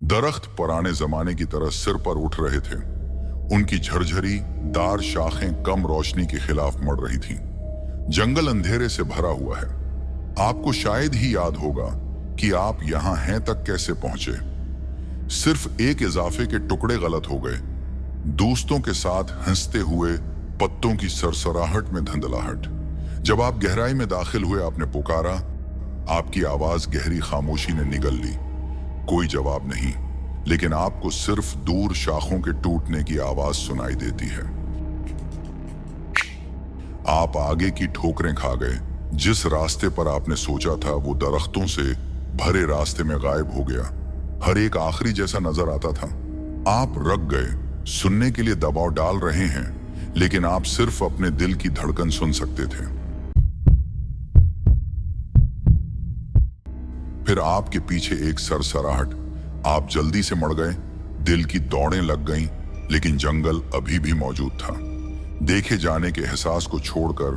दरख्त पुराने जमाने की तरह सिर पर उठ रहे थे। उनकी झरझरी दार शाखें कम रोशनी के खिलाफ मड़ रही थीं। जंगल अंधेरे से भरा हुआ है। आपको शायद ही याद होगा कि आप यहां हैं तक कैसे पहुंचे। सिर्फ एक इजाफे के टुकड़े गलत हो गए। दोस्तों के साथ हंसते हुए, पत्तों की सरसराहट में धुंधलाहट। जब आप गहराई में दाखिल हुए, आपने पुकारा। आपकी आवाज गहरी खामोशी ने निगल ली। कोई जवाब नहीं, लेकिन आपको सिर्फ दूर शाखों के टूटने की आवाज सुनाई देती है। आप आगे की ठोकरें खा गए। जिस रास्ते पर आपने सोचा था वो दरख्तों से भरे रास्ते में गायब हो गया। हर एक आखिरी जैसा नजर आता था। आप रक गए। सुनने के लिए दबाव डाल रहे हैं, लेकिन आप सिर्फ अपने दिल की धड़कन सुन सकते थे। फिर आपके पीछे एक सरसराहट। आप जल्दी से मड़ गए। दिल की दौड़ें लग गईं, लेकिन जंगल अभी भी मौजूद था। देखे जाने के एहसास को छोड़कर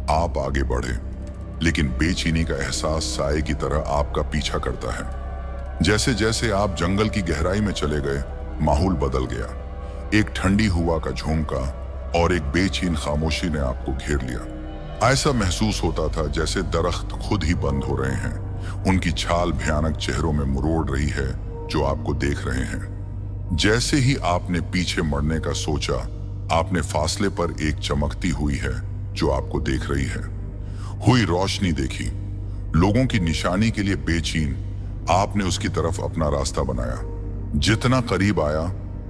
आप आगे बढ़े, लेकिन बेचैनी का एहसास साए की तरह आपका पीछा करता है। जैसे जैसे आप जंगल की गहराई में चले गए, माहौल बदल गया। एक ठंडी हवा का झोंका और एक बेचैन खामोशी ने आपको घेर लिया। ऐसा महसूस होता था जैसे दरख्त खुद ही बंद हो रहे हैं। उनकी छाल भयानक चेहरों में मुरोड़ रही है जो आपको देख रहे हैं। जैसे ही आपने पीछे मुड़ने का सोचा, आपने फासले पर एक चमकती हुई है जो आपको देख रही है। हुई रोशनी देखी। लोगों की निशानी के लिए बेचैन आपने उसकी तरफ अपना रास्ता बनाया। जितना करीब आया,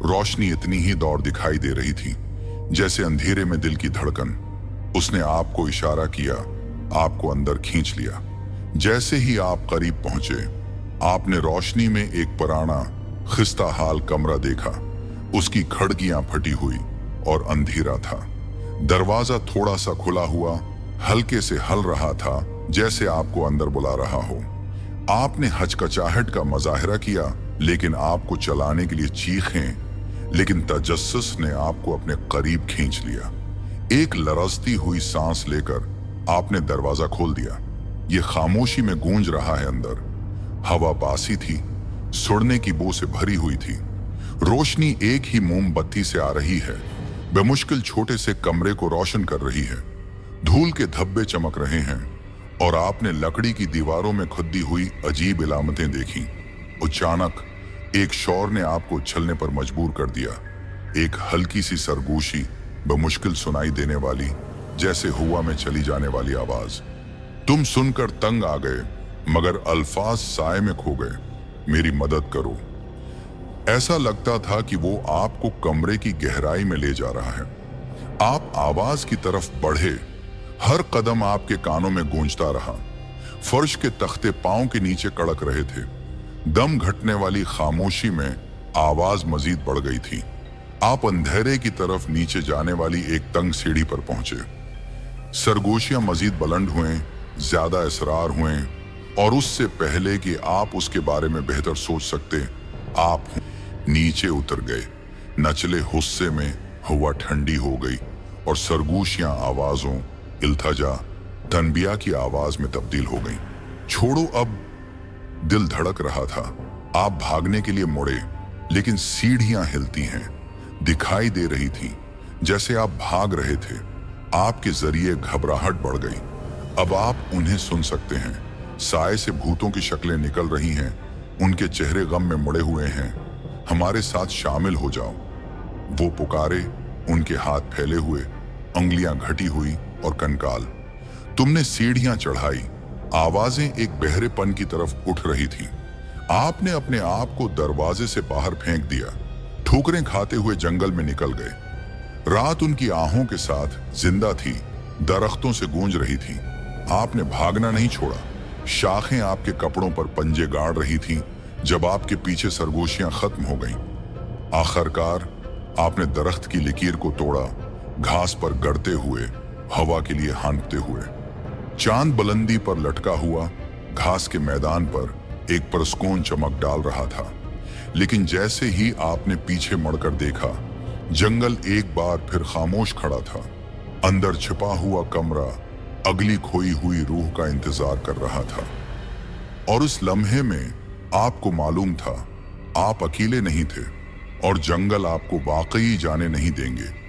रोशनी इतनी ही दौड़ दिखाई दे रही थी, जैसे अंधेरे में दिल की धड़कन। उसने आपको इशारा किया, आपको अंदर खींच लिया। जैसे ही आप करीब पहुंचे, आपने रोशनी में एक पुराना खिस्ता हाल कमरा देखा। उसकी खिड़कियां फटी हुई और अंधेरा था। दरवाजा थोड़ा सा खुला हुआ, हल्के से हल रहा था, जैसे आपको अंदर बुला रहा हो। आपने हचकचाहट का मुजाहरा किया, लेकिन आपको चलाने के लिए चीखें, लेकिन तजस्सुस ने आपको अपने करीब खींच लिया। एक लरजती हुई सांस लेकर आपने दरवाजा खोल दिया। ये खामोशी में गूंज रहा है अंदर। हवा बासी थी, सुड़ने की बू से भरी हुई थी। रोशनी एक ही मोमबत्ती से आ रही है, बेमुश्किल छोटे से कमरे को रोशन कर रही है। धूल के धब्बे चमक रहे हैं और आपने लकड़ी की दीवारों में खुदी हुई अजीब इलामतें देखी। अचानक एक शोर ने आपको उछलने पर मजबूर कर दिया। एक हल्की सी सरगोशी, बेमुश्किल सुनाई देने वाली, जैसे हवा में चली जाने वाली आवाज। तुम सुनकर तंग आ गए, मगर अल्फाज साए में खो गए। मेरी मदद करो। ऐसा लगता था कि वो आपको कमरे की गहराई में ले जा रहा है। आप आवाज की तरफ बढ़े। हर कदम आपके कानों में गूंजता रहा। फर्श के तख्ते पांव के नीचे कड़क रहे थे। दम घटने वाली खामोशी में आवाज मजीद बढ़ गई थी। आप अंधेरे की तरफ नीचे जाने वाली एक तंग सीढ़ी पर पहुंचे। सरगोशियां मजीद बुलंद हुए, ज्यादा असरार हुए, और उससे पहले कि आप उसके बारे में बेहतर सोच सकते, आप नीचे उतर गए। नचले हुस्से में हवा ठंडी हो गई और सरगोशियां आवाजों, इल्तजा, तनबिया की आवाज में तब्दील हो गई। छोड़ो अब। दिल धड़क रहा था। आप भागने के लिए मुड़े, लेकिन सीढ़ियां हिलती हैं, दिखाई दे रही थी जैसे आप भाग रहे थे। आपके जरिए घबराहट बढ़ गई। अब आप उन्हें सुन सकते हैं। साए से भूतों की शक्लें निकल रही हैं। उनके चेहरे गम में मुड़े हुए हैं। हमारे साथ शामिल हो जाओ, वो पुकारे, उनके हाथ फैले हुए, उंगलियां घटी हुई और कंकाल। तुमने सीढ़ियां चढ़ाई। आवाजें एक बहरेपन की तरफ उठ रही थीं। आपने अपने आप को दरवाजे से बाहर फेंक दिया। ठोकरें खाते हुए जंगल में निकल गए। रात उनकी आहों के साथ जिंदा थी, दरख्तों से गूंज रही थी। आपने भागना नहीं छोड़ा। शाखें आपके कपड़ों पर पंजे गाड़ रही थीं जब आपके पीछे सरगोशियां खत्म हो गईं। आखिरकार आपने दरख्त की लकीर को तोड़ा, घास पर गड़ते हुए, हवा के लिए हाँफते हुए। चांद बुलंदी पर लटका हुआ घास के मैदान पर एक पुरस्कून चमक डाल रहा था। लेकिन जैसे ही आपने पीछे मुड़कर देखा, जंगल एक बार फिर खामोश खड़ा था। अंदर छिपा हुआ कमरा अगली खोई हुई रूह का इंतजार कर रहा था। और उस लम्हे में आपको मालूम था आप अकेले नहीं थे और जंगल आपको वाकई जाने नहीं देंगे।